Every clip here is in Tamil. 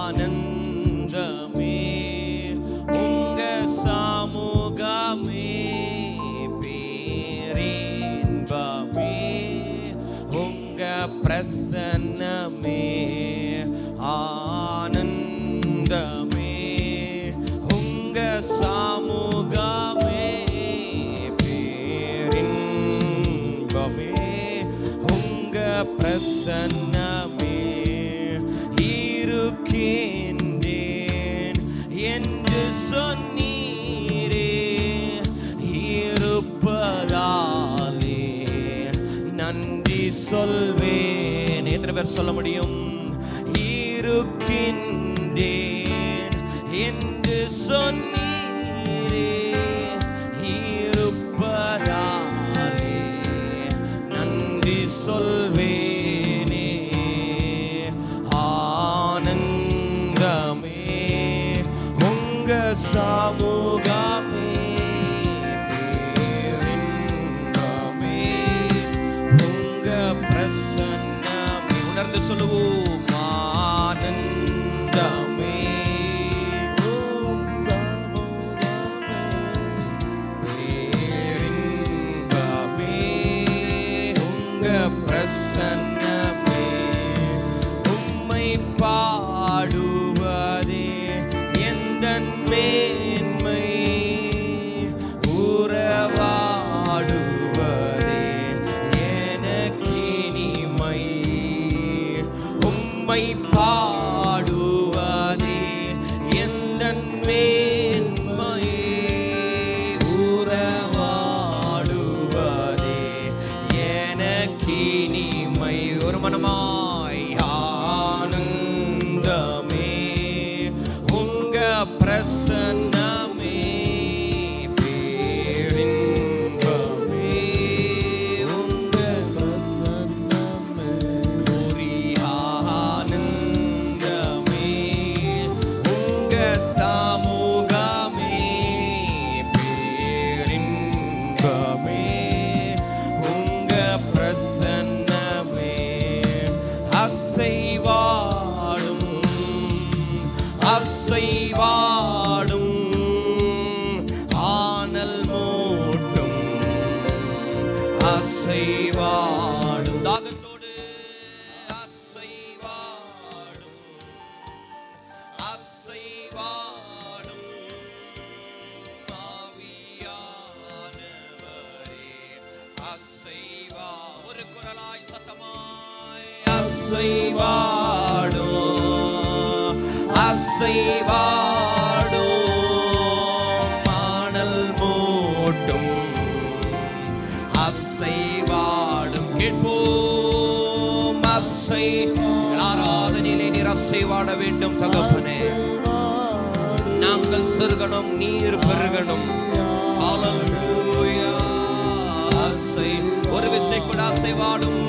ஆனந்தமே உங்க சமூகமே, பேரின்பமே உங்க பிரசன்னமே, ஆனந்தமே உங்க சமூகமே, பேரின்பமே உங்க பிரசன்னமே, இருக்கின்றேன் என்று சொன்னீரே, இருப்பதாலே நன்றி சொல்வேன். எத்தனை பேர் சொல்ல முடியும்? இருக்கின்றேன் என்று சொன்னீரே, இருப்பதாலே நன்றி சொல்வேனே, ஆனந்தமே உங்க சமூகமே, பேரின்பமே உங்க பிரசன்னமே. உணர்ந்து சொல்லுவோம், ஆனந்தமே உம் சமூகமே, பேரின்பமே உங்க பிரசன்னமே, உம்மை பாடுவதே எந்தன் மேன்மை, உறவாடுவதே எனக்கினிமை, உம்மை பாடுவதே எந்தன் மேன்மை, உறவாடுவதே எனக்கினிமை. ஒரு மனமாய் ஆனந்தமே உங்க பிரசன்னமே, பேரின்பமே உங்க பிரசன்னமே, ஆனந்தமே உங்க சமூகமே, பேரின்பமே உங்க பிரசன்னமே, அசைவாடும் அசைவாடும் ஆனல் மூட்டும், அசைவாடும் தாகத்தோடு, அசைவாடும் அசைவாடும் ஆவியானவரே, அசைவா ஒரு குரலாய் சத்தமாய், அசைவாடும் அசைவாடும் ஆனல் மூட்டும், அசைவாடும். கேட்போம், அசை ஆராதனையிலே நீர் அசைவாட வேண்டும் தகப்பனே. நாங்கள் சிறுகணும், நீர் பெருகணும். ஹல்லேலூயா. அசை ஒரு விசை கூட அசைவாடும்,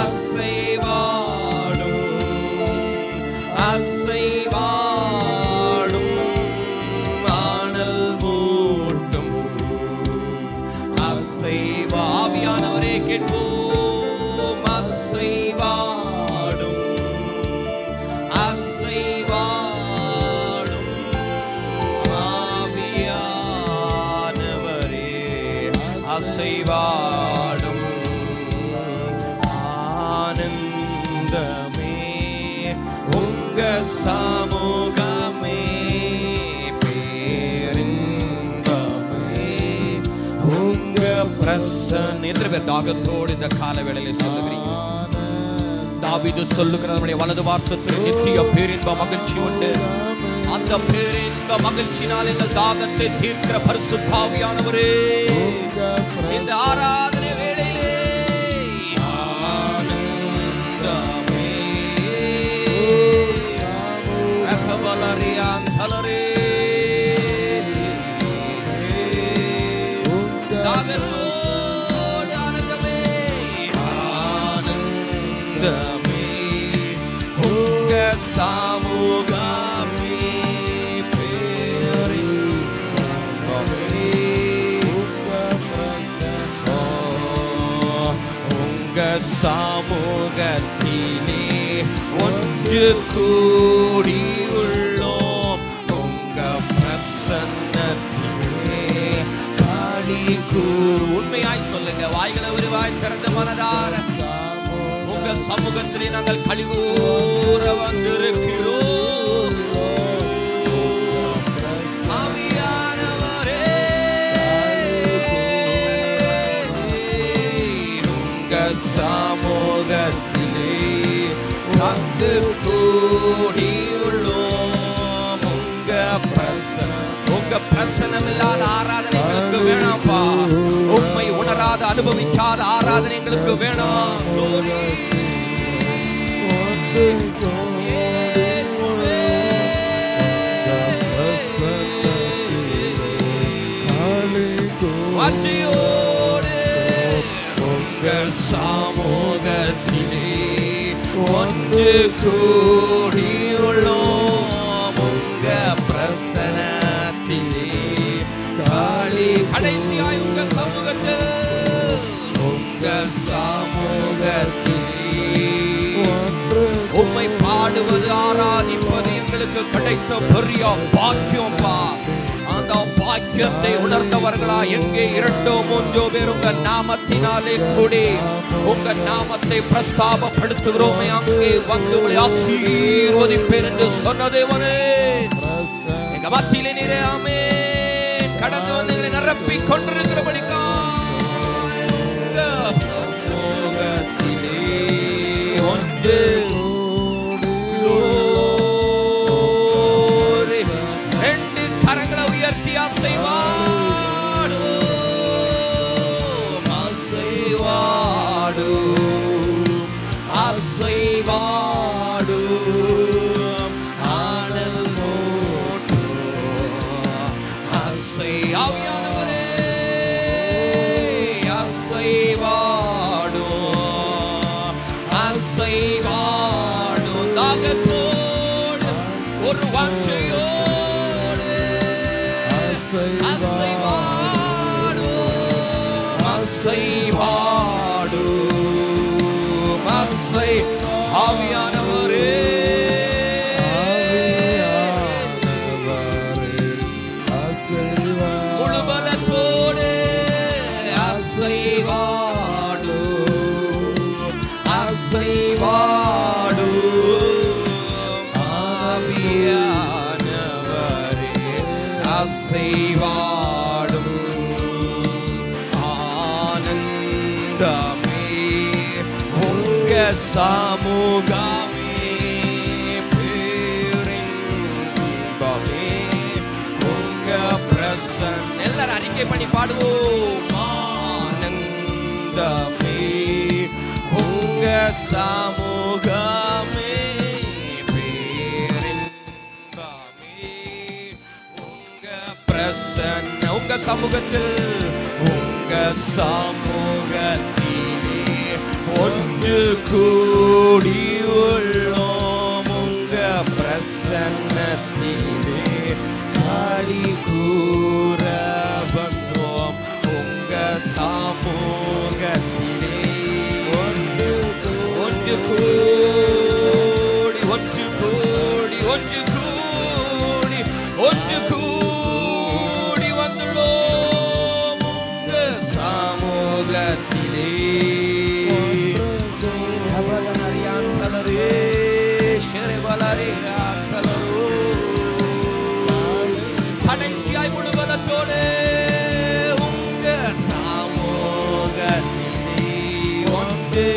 அசைவாடும் அசைவாடும் ஆனல் மூட்டும், அசைவாவியானவரே கேட்போம், அசைவாடும் அசைவாடும் ஆவியானவரே, அசைவாடும் ஆனந்தமே உங்க சமூகமே, பேரின்பமே உங்க பிரசன்னம். எத்தனை பேர் தாகத்தோடு இந்த கால வேளையிலே சொல்லுகிறீங்க? தாவீது சொல்லுகிறார், நம்முடைய வலது வாசத்தில் நித்திய பேரின்ப மகிழ்ச்சி உண்டு. அந்த பேரின்ப மகிழ்ச்சினால் எங்கள் தாகத்தை தீர்க்கிற பரிசுத்த ஆவியானவரே, இந்த ஆராதனை வேளையிலே ஆனந்தமே ரகபலரியான் தலரே, தாகத்தோடு ஆனந்தமே, ஆனந்தமே உங்க சமூகமே, பேரின்பமே உங்க சமூகத்திலே ஒன்று ஒன்று கூடி உள்ளோம் உங்க பிரசன்னத்திலே களி கூர். உண்மையாய் சொல்லுங்க, வாய்களை ஒரு வாய் திறந்து மனதார உங்க சமூகத்திலே நாங்கள் களி கூற வந்திருக்கிறோம். ஆவியானவரே, உங்க சமூகத்திலே வந்து கூடி உள்ளோம். உங்க பிரசனம் இல்லாத ஆராதனை எங்களுக்கு வேணாம்பா. உண்மை உணராத அனுபவிக்காத ஆராதனை எங்களுக்கு வேணாம். வாஞ்சியோடு உங்க சமூகத்திலே ஒன்று கூடி உள்ளோம். உங்க பிரசன்னத்திலே களி. கடைசியாய் உங்க சமூகத்தில் உங்க சமூகத்திலே உம்மை பாடுவது ஆராதிப்பது எங்களுக்கு கிடைத்த பெரிய பாக்கியம்பா. அந்த பாக்கியத்தை உணர்ந்தவர்களா எங்கே 2-3 பேர் உங்க நாமத்தினாலே கூடி உங்க நாமத்தை பிரஸ்தாபப்படுத்துகிறோமே அங்கே வந்து உங்களை ஆசீர்வதிப்பேன் என்று சொன்ன தேவனே, எங்க மத்தியிலே நீரே ஆமென் கடந்து வந்து எங்களை நிரப்பி கொண்டிருக்கிறபடிக்கா ஒன்று ஒரு வாஞ்சையோடு ஆவியானவரே, முழு பலத்தோடு அசைவாடு அசைவாடு ஆவியானவரே, அசைவாடும் ஆனந்தமே உங்க சமூகமே பேரின்பமே உங்க பிரசன்ன. எல்லாரும் அறிக்கை பண்ணி பாடுவோம். ஆனந்தமே உங்க சமூகமே பேரின்பமே உங்க பிரசன்ன. உங்க சமூகத்தில் உங்க சமூகத்திலே ஒன்று கூடி உள்ளோம். உங்க பிரசன்னத்திலே களி கூற வந்தோம். உங்க சமூகத்திலே ஒன்று கூடி ஒன்று கூடி ஒன்று கூடி ஒன்று கூடி வந்துள்ளோம். உங்க சமூகத்திலே கடைசியாய் முழுவதத்தோடு உங்க சமூகத்திலே ஒன்று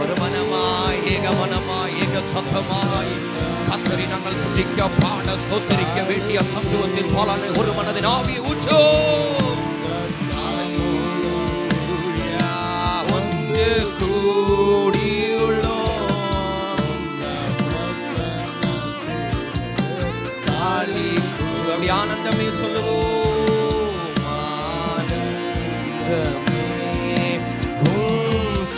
ஒரு மனமாய் ஏக மனமாய் ஏக சத்தமாய் கர்த்தரை நாங்கள் துதிக்க பாட ஸ்தோத்திரிக்க வேண்டிய சத்துவத்தின் பலனை ஒரு மனதின் ஆவியை ஊற்றோ. ஒன்று கூடியுள்ளோம். ஆனந்தமே சொல்லுவோம். ஆனந்தமே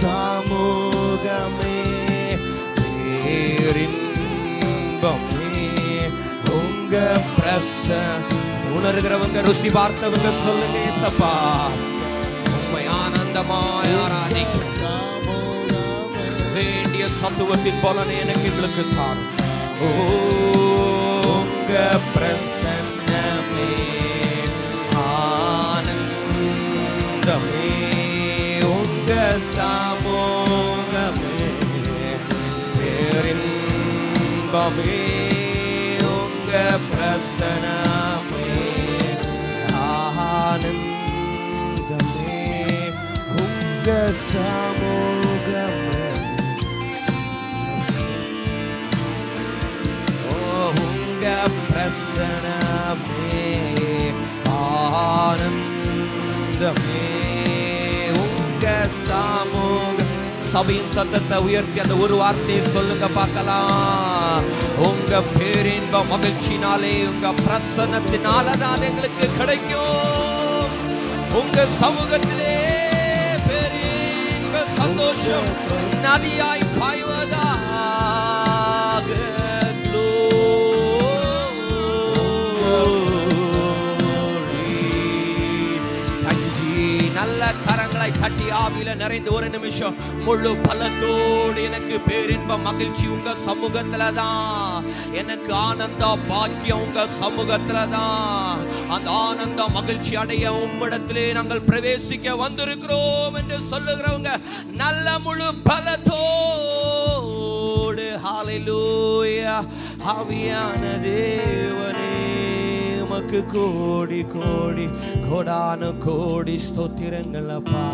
சமூகமே பேரின்பமே உங்க பிரசன்ன. உணர்கிறவங்க ருசி பார்த்தவங்க சொல்லுங்க ஏசப்பா, உம்மை ஆனந்தமாய் ஆராதிக்க வேண்டிய வேண்டிய சத்துவத்தின் பலனை எனக்கு எங்களுக்கு தாரும். உங்க பிரசன்னமே ஆனந்தமே, உங்க சமூகமே பேரின்பமே, உங்க பிரசன்னமே ஆனந்தமே, உங்க சமூகமே உங்க பிரசன்னமே ஆனந்தமே, உங்க சமூகம். சபையின் சத்தத்தை உயர்த்தி அந்த ஒரு வார்த்தையை சொல்லுங்க பார்க்கலாம். உங்க பேரின்ப மகிழ்ச்சினாலே, உங்க பிரசன்னத்தினாலதான் எங்களுக்கு கிடைக்கும். உங்க சமூகத்திலே பேரின்ப சந்தோஷம் நதியாய் பாய்வதாக. நல்ல கரங்களை தட்டி ஆவியில நிறைந்து ஒரு நிமிஷம் முழு பலத்தோடு, எனக்கு பேரின்ப மகிழ்ச்சி உங்க சமூகத்துல தான், எனக்கு ஆனந்த பாக்கியம் உங்க சமூகத்துல தான். அந்த ஆனந்த மகிழ்ச்சி அடைய உம்மிடத்திலே நாங்கள் பிரவேசிக்க வந்திருக்கிறோம் என்று சொல்லுகிறவங்க நல்ல முழு பலத்தோடு ஹல்லேலூயா. ஆவியான தேவனே உமக்கு கோடி கோடி கோடான கோடி ஸ்தோத்திரங்கள் அப்பா.